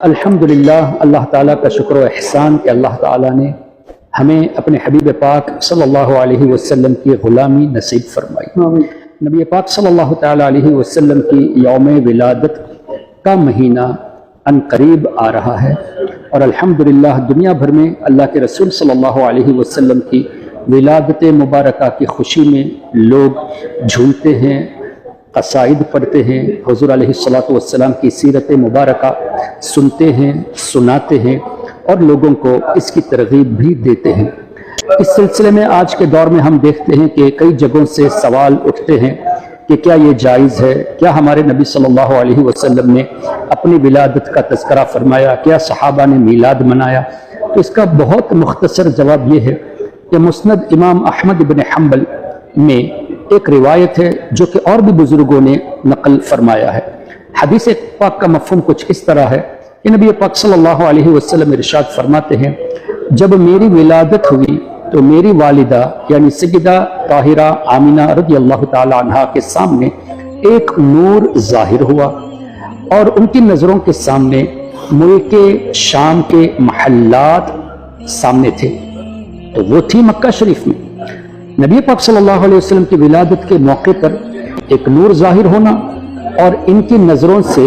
الحمدللہ، اللہ تعالیٰ کا شکر و احسان کہ اللہ تعالیٰ نے ہمیں اپنے حبیب پاک صلی اللہ علیہ وسلم کی غلامی نصیب فرمائی۔ نبی پاک صلی اللہ تعالیٰ علیہ وسلم کی یوم ولادت کا مہینہ ان قریب آ رہا ہے، اور الحمدللہ دنیا بھر میں اللہ کے رسول صلی اللہ علیہ وسلم کی ولادت مبارکہ کی خوشی میں لوگ جھومتے ہیں، قصائد پڑھتے ہیں، حضور علیہ السلام کی سیرت مبارکہ سنتے ہیں، سناتے ہیں، اور لوگوں کو اس کی ترغیب بھی دیتے ہیں۔ اس سلسلے میں آج کے دور میں ہم دیکھتے ہیں کہ کئی جگہوں سے سوال اٹھتے ہیں کہ کیا یہ جائز ہے؟ کیا ہمارے نبی صلی اللہ علیہ وسلم نے اپنی ولادت کا تذکرہ فرمایا؟ کیا صحابہ نے میلاد منایا؟ تو اس کا بہت مختصر جواب یہ ہے کہ مسند امام احمد بن حنبل میں ایک روایت ہے جو کہ اور بھی بزرگوں نے نقل فرمایا ہے۔ حدیث پاک کا مفہوم کچھ اس طرح ہے کہ نبی پاک صلی اللہ علیہ وسلم ارشاد فرماتے ہیں، جب میری ولادت ہوئی تو میری والدہ یعنی سیدہ طاہرہ آمینہ رضی اللہ تعالی عنہا کے سامنے ایک نور ظاہر ہوا، اور ان کی نظروں کے سامنے ملک شام کے محلات سامنے تھے، تو وہ تھی مکہ شریف میں۔ نبی پاک صلی اللہ علیہ وسلم کی ولادت کے موقع پر ایک نور ظاہر ہونا اور ان کی نظروں سے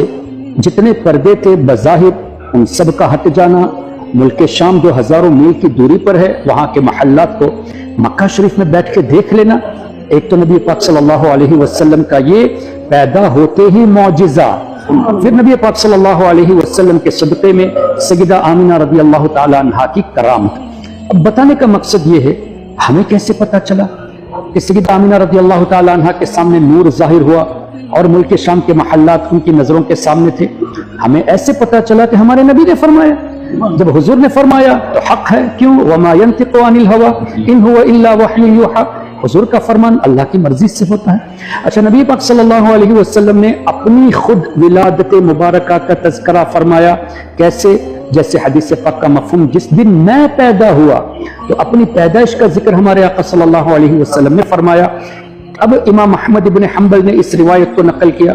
جتنے پردے تھے بظاہر ان سب کا ہٹ جانا، ملک شام جو ہزاروں میل کی دوری پر ہے وہاں کے محلات کو مکہ شریف میں بیٹھ کے دیکھ لینا، ایک تو نبی پاک صلی اللہ علیہ وسلم کا یہ پیدا ہوتے ہی معجزہ، پھر نبی پاک صلی اللہ علیہ وسلم کے صدقے میں سیدہ آمینہ رضی اللہ تعالی عنہا کی کرامت۔ اب بتانے کا مقصد یہ ہے، ہمیں کیسے پتا چلا کہ سیدہ آمینہ رضی اللہ تعالی عنہا کے سامنے نور ظاہر ہوا اور ملک شام کے محلات ان کی نظروں کے سامنے تھے؟ ہمیں ایسے پتا چلا کہ ہمارے نبی نے فرمایا، جب حضور نے فرمایا تو حق ہے، کیوں؟ وما ينطق عن الهوى ان هو الا وحی یوحى، حضور کا فرمان اللہ کی مرضی سے ہوتا ہے۔ اچھا، نبی پاک صلی اللہ علیہ وسلم نے اپنی خود ولادت مبارکہ کا تذکرہ فرمایا، کیسے؟ جیسے حدیث پاک کا مفہوم، جس دن میں پیدا ہوا، تو اپنی پیدائش کا ذکر ہمارے آقا صلی اللہ علیہ وسلم نے فرمایا۔ اب امام احمد بن حنبل نے اس روایت کو نقل کیا۔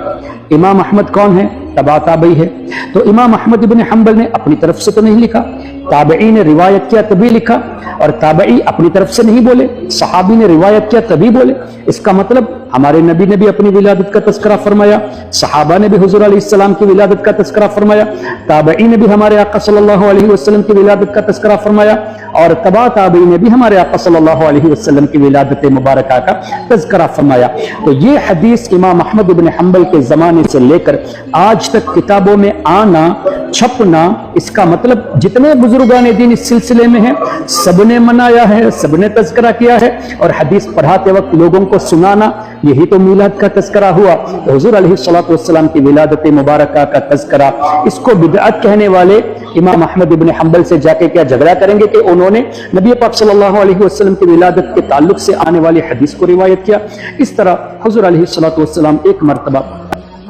امام احمد کون ہے؟ تبع تابعی ہے، تو امام احمد بن حنبل نے اپنی طرف سے تو نہیں لکھا، تابعی نے روایت کیا تبھی لکھا، اور تابعی اپنی طرف سے نہیں بولے، صحابی نے روایت کیا تبھی بولے۔ اس کا مطلب ہمارے نبی نے بھی اپنی ولادت کا تذکرہ فرمایا، صحابہ نے بھی حضور علیہ السلام کی ولادت کا تذکرہ فرمایا، تابعی نے بھی ہمارے آقا صلی اللہ علیہ وسلم کی ولادت کا تذکرہ فرمایا، اور تبع تابعی نے بھی ہمارے آقا صلی اللہ علیہ وسلم کی ولادت مبارکہ کا تذکرہ فرمایا۔ تو یہ حدیث امام احمد بن حنبل کے زمانے سے لے کر آج تک کتابوں میں آنا، چھپنا، اس کا مطلب جتنے بزرگان دین اس سلسلے میں ہیں سب نے منایا ہے، سب نے تذکرہ کیا ہے، اور حدیث پڑھاتے وقت لوگوں کو سنانا، یہی تو میلاد کا تذکرہ ہوا۔ تو حضور علیہ السلام کی ولادت مبارکہ کا تذکرہ، اس کو بدعت کہنے والے امام احمد بن حنبل سے جا کے کیا جھگڑا کریں گے کہ انہوں نے نبی پاک صلی اللہ علیہ وسلم کی ولادت کے تعلق سے آنے والی حدیث کو روایت کیا۔ اس طرح حضور علیہ السلام ایک مرتبہ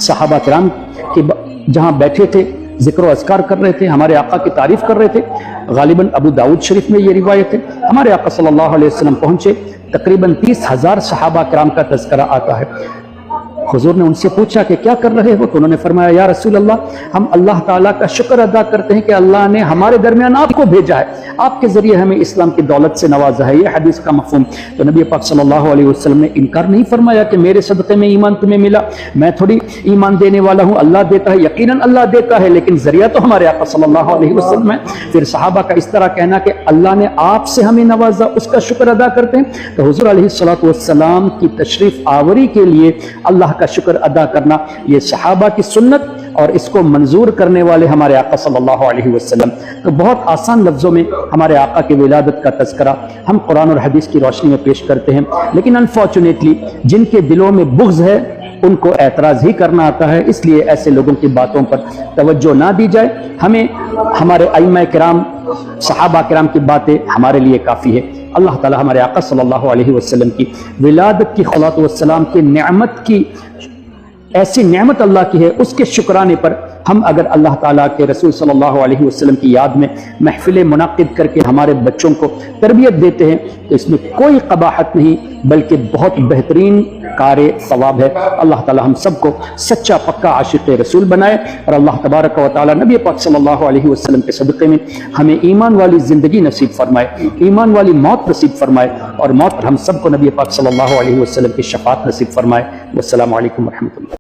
صحابہ کرام کے جہاں بیٹھے تھے ذکر و اذکار کر رہے تھے، ہمارے آقا کی تعریف کر رہے تھے۔ غالباً ابو داؤد شریف میں یہ روایت ہے، ہمارے آقا صلی اللہ علیہ وسلم پہنچے، تقریباً 30,000 صحابہ کرام کا تذکرہ آتا ہے۔ حضور نے ان سے پوچھا کہ کیا کر رہے ہو؟ تو انہوں نے فرمایا، یا رسول اللہ، ہم اللہ تعالیٰ کا شکر ادا کرتے ہیں کہ اللہ نے ہمارے درمیان آپ کو بھیجا ہے، آپ کے ذریعے ہمیں اسلام کی دولت سے نوازا ہے۔ یہ حدیث کا مفہوم۔ تو نبی پاک صلی اللہ علیہ وسلم نے انکار نہیں فرمایا کہ میرے صدقے میں ایمان تمہیں ملا، میں تھوڑی ایمان دینے والا ہوں، اللہ دیتا ہے، یقیناً اللہ دیتا ہے، لیکن ذریعہ تو ہمارے آقا صلی اللہ علیہ وسلم ہے۔ پھر صحابہ کا اس طرح کہنا کہ اللہ نے آپ سے ہمیں نوازا، اس کا شکر ادا کرتے ہیں۔ تو حضور علیہ السلام کی تشریف آوری کے لیے اللہ کا شکر ادا کرنا، یہ صحابہ کی سنت، اور اس کو منظور کرنے والے ہمارے آقا صلی اللہ علیہ وسلم۔ تو بہت آسان لفظوں میں ہمارے آقا کی ولادت کا تذکرہ ہم قرآن اور حدیث کی روشنی میں پیش کرتے ہیں، لیکن انفارچونیٹلی جن کے دلوں میں بغض ہے ان کو اعتراض ہی کرنا آتا ہے، اس لیے ایسے لوگوں کی باتوں پر توجہ نہ دی جائے۔ ہمیں ہمارے ائمہ کرام، صحابہ کرام کی باتیں ہمارے لیے کافی ہے۔ اللہ تعالی ہمارے آقا صلی اللہ علیہ وسلم کی ولادت کی صلاۃ والسلام کی نعمت کی، ایسی نعمت اللہ کی ہے، اس کے شکرانے پر ہم اگر اللہ تعالیٰ کے رسول صلی اللہ علیہ وسلم کی یاد میں محفلیں منعقد کر کے ہمارے بچوں کو تربیت دیتے ہیں تو اس میں کوئی قباحت نہیں، بلکہ بہت بہترین کار ثواب ہے۔ اللہ تعالی ہم سب کو سچا پکا عاشق رسول بنائے، اور اللہ تبارک و تعالی نبی پاک صلی اللہ علیہ وسلم کے صدقے میں ہمیں ایمان والی زندگی نصیب فرمائے، ایمان والی موت نصیب فرمائے، اور موت پر ہم سب کو نبی پاک صلی اللہ علیہ وسلم کی شفاعت نصیب فرمائے۔ والسلام علیکم ورحمۃ اللہ۔